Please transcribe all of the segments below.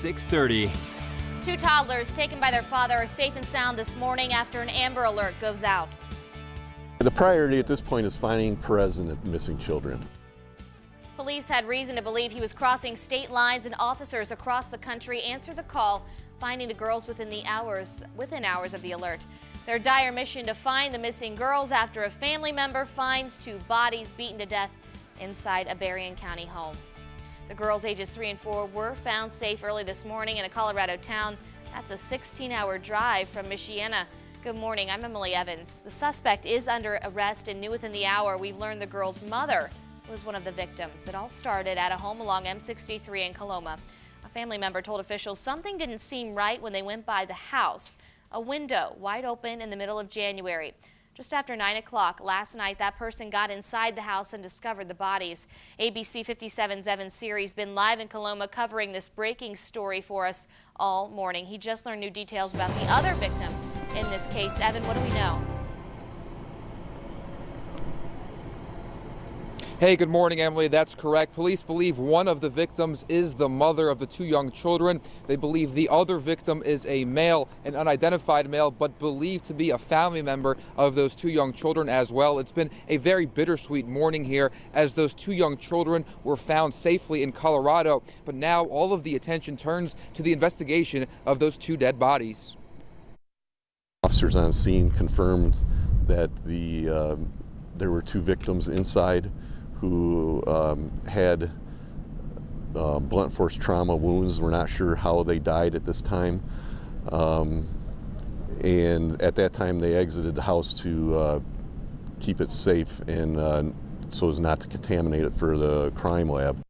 6:30. Two toddlers taken by their father are safe and sound this morning after an Amber Alert goes out. The priority at this point is finding Perez and the missing children. Police had reason to believe he was crossing state lines, and officers across the country answered the call, finding the girls within hours of the alert. Their dire mission to find the missing girls after a family member finds two bodies beaten to death inside a Berrien County home. The girls ages 3 and 4 were found safe early this morning in a Colorado town. That's a 16-hour drive from Michiana. Good morning, I'm Emily Evans. The suspect is under arrest, and new within the hour, we've learned the girl's mother was one of the victims. It all started at a home along M63 in Coloma. A family member told officials something didn't seem right when they went by the house. A window wide open in the middle of January. Just after 9 o'clock last night, that person got inside the house and discovered the bodies. ABC 57's Evan Series been live in Coloma covering this breaking story for us all morning. He just learned new details about the other victim in this case. Evan, what do we know? Hey, good morning, Emily. That's correct. Police believe one of the victims is the mother of the two young children. They believe the other victim is a male, an unidentified male, but believed to be a family member of those two young children as well. It's been a very bittersweet morning here as those two young children were found safely in Colorado. But now all of the attention turns to the investigation of those two dead bodies. Officers on scene confirmed that there were two victims inside who had blunt force trauma wounds. We're not sure how they died at this time. And at that time they exited the house to keep it safe and so as not to contaminate it for the crime lab.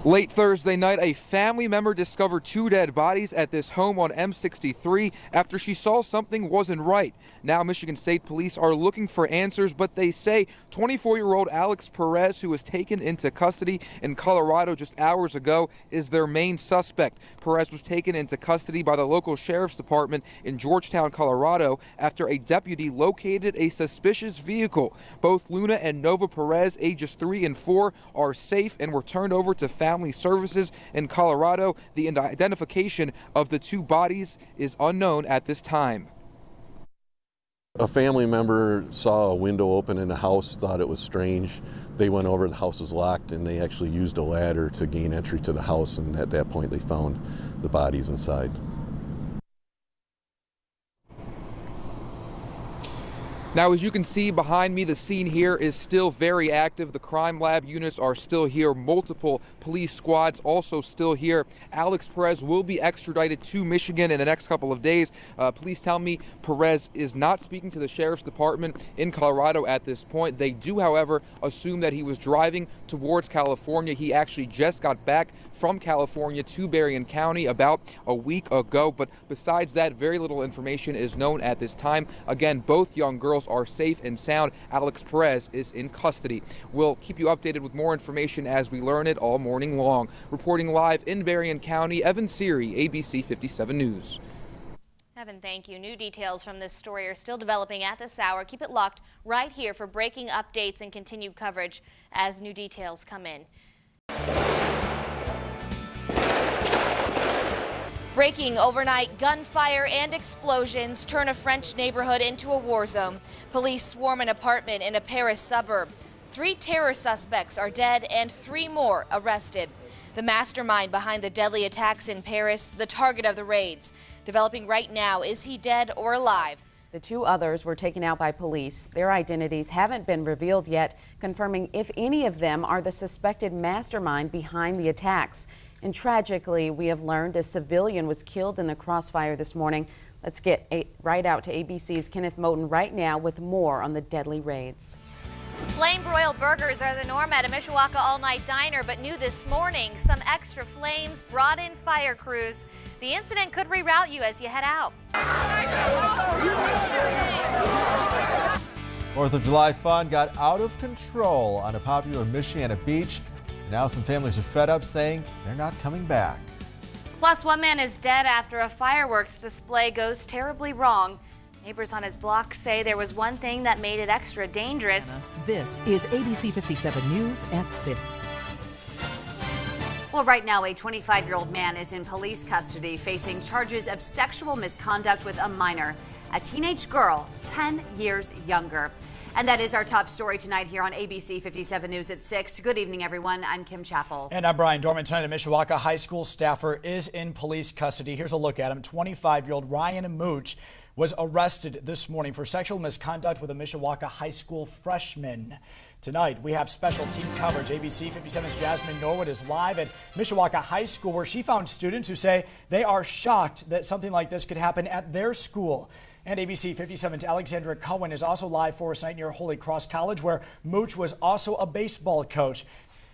Late Thursday night, a family member discovered two dead bodies at this home on M63 after she saw something wasn't right. Now Michigan State Police are looking for answers, but they say 24-year-old Alex Perez, who was taken into custody in Colorado just hours ago, is their main suspect. Perez was taken into custody by the local sheriff's department in Georgetown, Colorado, after a deputy located a suspicious vehicle. Both Luna and Nova Perez, ages 3 and 4, are safe and were turned over to Family Services in Colorado. The identification of the two bodies is unknown at this time. A family member saw a window open in the house, thought it was strange. They went over, the house was locked, and they actually used a ladder to gain entry to the house, and at that point they found the bodies inside. Now, as you can see behind me, the scene here is still very active. The crime lab units are still here. Multiple police squads also still here. Alex Perez will be extradited to Michigan in the next couple of days. Police tell me Perez is not speaking to the sheriff's department in Colorado at this point. They do, however, assume that he was driving towards California. He actually just got back from California to Berrien County about a week ago. But besides that, very little information is known at this time. Again, both young girls are safe and sound. Alex Perez is in custody. We'll keep you updated with more information as we learn it all morning long. Reporting live in Berrien County, Evan Seary, ABC 57 News. Evan, thank you. New details from this story are still developing at this hour. Keep it locked right here for breaking updates and continued coverage as new details come in. Breaking overnight, gunfire and explosions turn a French neighborhood into a war zone. Police swarm an apartment in a Paris suburb. 3 terror suspects are dead and 3 more arrested. The mastermind behind the deadly attacks in Paris, the target of the raids. Developing right now, is he dead or alive? The 2 others were taken out by police. Their identities haven't been revealed yet, confirming if any of them are the suspected mastermind behind the attacks. And tragically, we have learned a civilian was killed in the crossfire this morning. Let's get right out to ABC's Kenneth Moten right now with more on the deadly raids. Flame-broiled burgers are the norm at a Mishawaka all-night diner, but new this morning, some extra flames brought in fire crews. The incident could reroute you as you head out. 4th of July fun got out of control on a popular Michiana beach. Now some families are fed up, saying they're not coming back. Plus, one man is dead after a fireworks display goes terribly wrong. Neighbors on his block say there was one thing that made it extra dangerous. This is ABC 57 News at 6. Well, right now, a 25-year-old man is in police custody facing charges of sexual misconduct with a minor, a teenage girl 10 years younger. And that is our top story tonight here on ABC 57 News at 6. Good evening, everyone. I'm Kim Chappell. And I'm Brian Dorman. Tonight, a Mishawaka High School staffer is in police custody. Here's a look at him. 25-year-old Ryan Mooch was arrested this morning for sexual misconduct with a Mishawaka High School freshman. Tonight, we have special team coverage. ABC 57's Jasmine Norwood is live at Mishawaka High School, where she found students who say they are shocked that something like this could happen at their school. And ABC 57's Alexandra Cohen is also live for us tonight near Holy Cross College, where Mooch was also a baseball coach.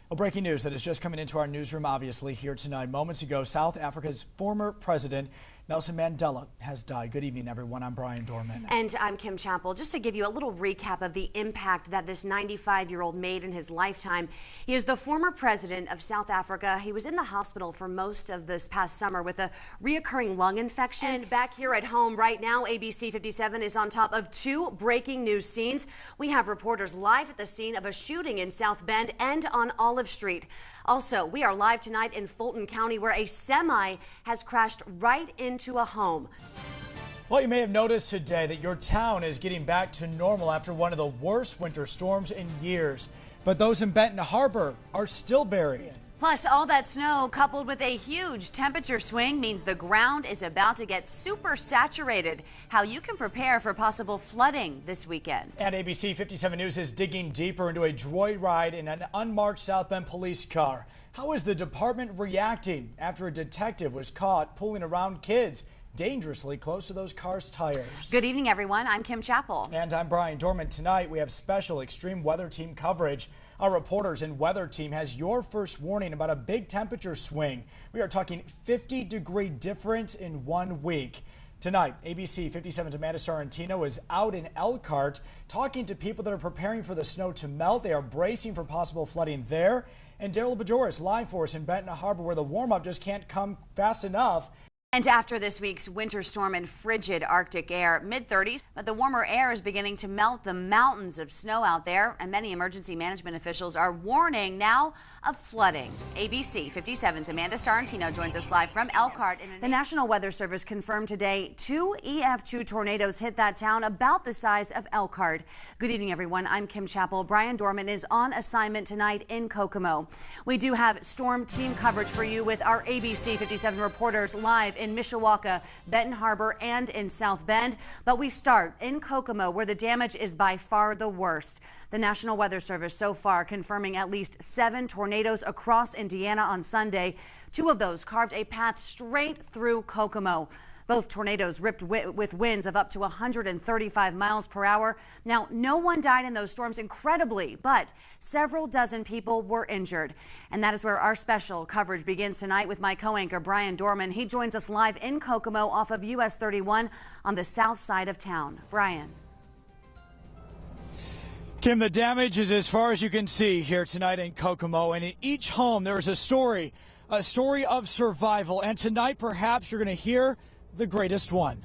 Well, breaking news that is just coming into our newsroom, obviously, here tonight. Moments ago, South Africa's former president, Nelson Mandela, has died. Good evening, everyone. I'm Brian Dorman. And I'm Kim Chappell. Just to give you a little recap of the impact that this 95-year-old made in his lifetime. He is the former president of South Africa. He was in the hospital for most of this past summer with a reoccurring lung infection. And back here at home right now, ABC 57 is on top of two breaking news scenes. We have reporters live at the scene of a shooting in South Bend and on Olive Street. Also, we are live tonight in Fulton County, where a semi has crashed right into a home. Well, you may have noticed today that your town is getting back to normal after one of the worst winter storms in years. But those in Benton Harbor are still buried. Plus, all that snow coupled with a huge temperature swing means the ground is about to get super saturated. How you can prepare for possible flooding this weekend. And ABC 57 News is digging deeper into a joyride in an unmarked South Bend police car. How is the department reacting after a detective was caught pulling around kids dangerously close to those cars' tires? Good evening, everyone. I'm Kim Chappell. And I'm Brian Dorman. Tonight, we have special extreme weather team coverage. Our reporters and weather team has your first warning about a big temperature swing. We are talking 50-degree difference in 1 week. Tonight, ABC 57's Amanda Starantino is out in Elkhart talking to people that are preparing for the snow to melt. They are bracing for possible flooding there. And Daryl Bajor is live for us in Benton Harbor, where the warm-up just can't come fast enough. And after this week's winter storm and frigid Arctic air, mid-30s, but the warmer air is beginning to melt the mountains of snow out there, and many emergency management officials are warning now of flooding. ABC 57's Amanda Starantino joins us live from Elkhart. The National Weather Service confirmed today 2 EF2 tornadoes hit that town about the size of Elkhart. Good evening, everyone. I'm Kim Chappell. Brian Dorman is on assignment tonight in Kokomo. We do have storm team coverage for you with our ABC 57 reporters live in Mishawaka, Benton Harbor, and in South Bend. But we start in Kokomo, where the damage is by far the worst. The National Weather Service so far confirming at least 7 tornadoes across Indiana on Sunday. 2 of those carved a path straight through Kokomo. Both tornadoes ripped with winds of up to 135 miles per hour. Now, no one died in those storms, incredibly, but several dozen people were injured. And that is where our special coverage begins tonight with my co-anchor, Brian Dorman. He joins us live in Kokomo off of US 31 on the south side of town. Brian. Kim, the damage is as far as you can see here tonight in Kokomo. And in each home, there is a story of survival. And tonight, perhaps you're going to hear the greatest one.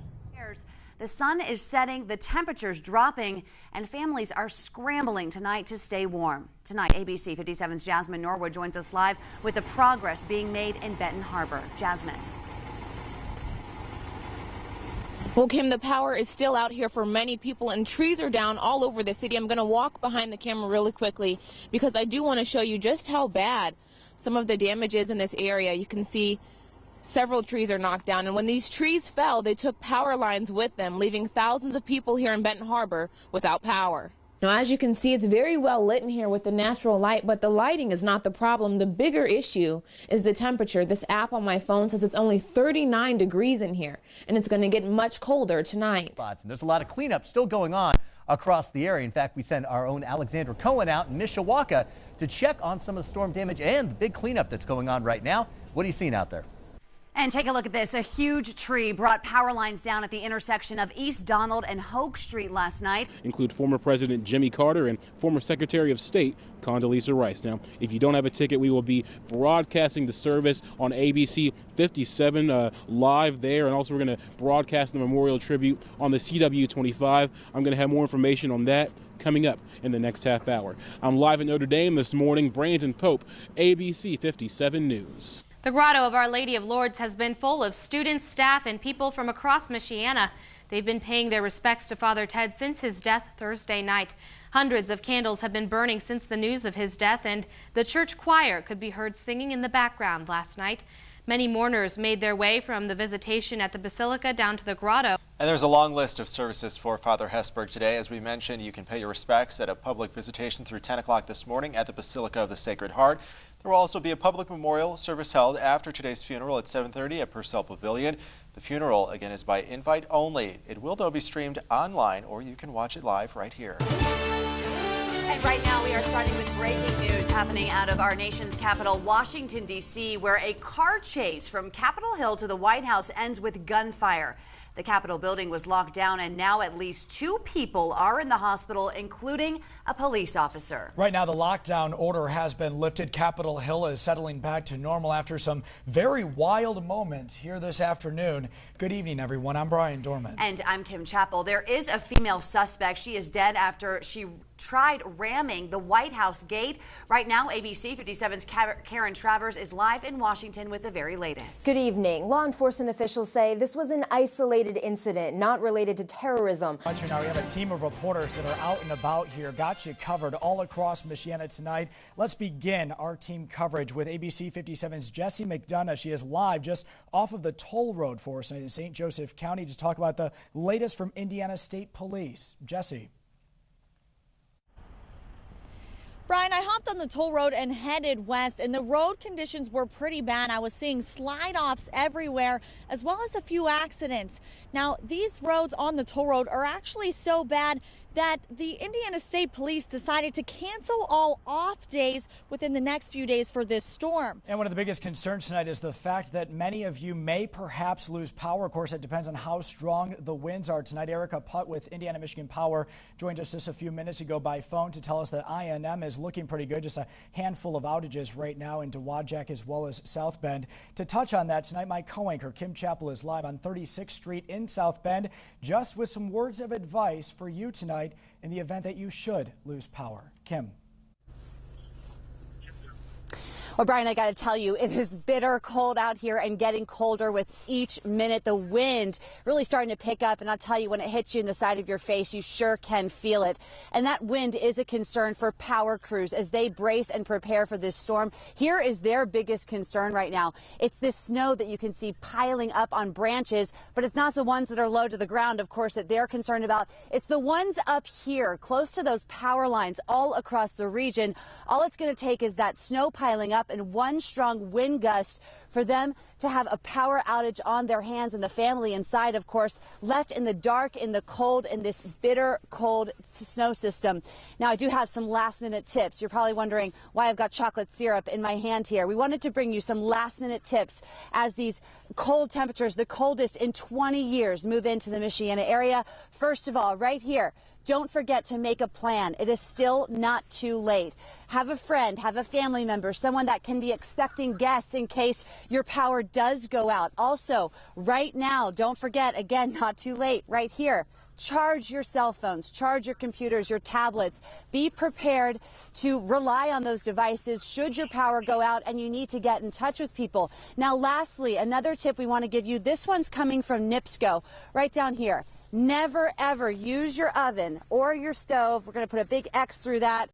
The sun is setting, the temperatures dropping, and families are scrambling tonight to stay warm. Tonight, ABC 57's Jasmine Norwood joins us live with the progress being made in Benton Harbor. Jasmine. Well, Kim, the power is still out here for many people, and trees are down all over the city. I'm going to walk behind the camera really quickly because I do want to show you just how bad some of the damage is in this area. You can see several trees are knocked down, and when these trees fell, they took power lines with them, leaving thousands of people here in Benton Harbor without power. Now, as you can see, it's very well lit in here with the natural light, but the lighting is not the problem. The bigger issue is the temperature. This app on my phone says it's only 39 degrees in here, and it's going to get much colder tonight. And there's a lot of cleanup still going on across the area. In fact, we sent our own Alexandra Cohen out in Mishawaka to check on some of the storm damage and the big cleanup that's going on right now. What are you seeing out there? And take a look at this. A huge tree brought power lines down at the intersection of East Donald and Hoke Street last night. Include former President Jimmy Carter and former Secretary of State Condoleezza Rice. Now, if you don't have a ticket, we will be broadcasting the service on ABC 57 live there, and also we're going to broadcast the memorial tribute on the CW25. I'm going to have more information on that coming up in the next half hour. I'm live at Notre Dame this morning. Brandon Pope, ABC 57 News. The Grotto of Our Lady of Lourdes has been full of students, staff, and people from across Michiana. They've been paying their respects to Father Ted since his death Thursday night. Hundreds of candles have been burning since the news of his death, and the church choir could be heard singing in the background last night. Many mourners made their way from the visitation at the Basilica down to the Grotto. And there's a long list of services for Father Hesburgh today. As we mentioned, you can pay your respects at a public visitation through 10 o'clock this morning at the Basilica of the Sacred Heart. There will also be a public memorial service held after today's funeral at 7:30 at Purcell Pavilion. The funeral, again, is by invite only. It will, though, be streamed online, or you can watch it live right here. And right now we are starting with breaking news happening out of our nation's capital, Washington, D.C., where a car chase from Capitol Hill to the White House ends with gunfire. The Capitol building was locked down, and now at least 2 people are in the hospital, including a police officer. Right now, the lockdown order has been lifted. Capitol Hill is settling back to normal after some very wild moments here this afternoon. Good evening, everyone. I'm Brian Dorman. And I'm Kim Chappell. There is a female suspect. She is dead after she tried ramming the White House gate. Right now, ABC 57's Karen Travers is live in Washington with the very latest. Good evening. Law enforcement officials say this was an isolated incident, not related to terrorism. Now we have a team of reporters that are out and about here. Got you covered all across Michiana tonight. Let's begin our team coverage with ABC 57's Jessie McDonough. She is live just off of the toll road for us in St. Joseph County to talk about the latest from Indiana State Police. Jessie. Brian, I hopped on the toll road and headed west, and the road conditions were pretty bad. I was seeing slide-offs everywhere, as well as a few accidents. Now, these roads on the toll road are actually so bad that the Indiana State Police decided to cancel all off days within the next few days for this storm. And one of the biggest concerns tonight is the fact that many of you may perhaps lose power. Of course, it depends on how strong the winds are tonight. Erica Putt with Indiana Michigan Power joined us just a few minutes ago by phone to tell us that INM is looking pretty good. Just a handful of outages right now in Dowagiac as well as South Bend. To touch on that tonight, my co-anchor Kim Chappell is live on 36th Street in South Bend, just with some words of advice for you tonight in the event that you should lose power. Kim. Well, Brian, I got to tell you, it is bitter cold out here and getting colder with each minute. The wind really starting to pick up, and I'll tell you, when it hits you in the side of your face, you sure can feel it. And that wind is a concern for power crews as they brace and prepare for this storm. Here is their biggest concern right now. It's this snow that you can see piling up on branches, but it's not the ones that are low to the ground, of course, that they're concerned about. It's the ones up here, close to those power lines all across the region. All it's going to take is that snow piling up and one strong wind gust for them to have a power outage on their hands, and the family inside, of course, left in the dark, in the cold, in this bitter cold snow system. Now, I do have some last-minute tips. You're probably wondering why I've got chocolate syrup in my hand here. We wanted to bring you some last-minute tips as these cold temperatures, the coldest in 20 years, move into the Michiana area. First of all, right here, don't forget to make a plan. It is still not too late. Have a friend, have a family member, someone that can be expecting guests in case your power does go out. Also, right now, don't forget, again, not too late, right here. Charge your cell phones, charge your computers, your tablets. Be prepared to rely on those devices should your power go out and you need to get in touch with people. Now, lastly, another tip we want to give you. This one's coming from NIPSCO, right down here. Never, ever use your oven or your stove. We're going to put a big X through that.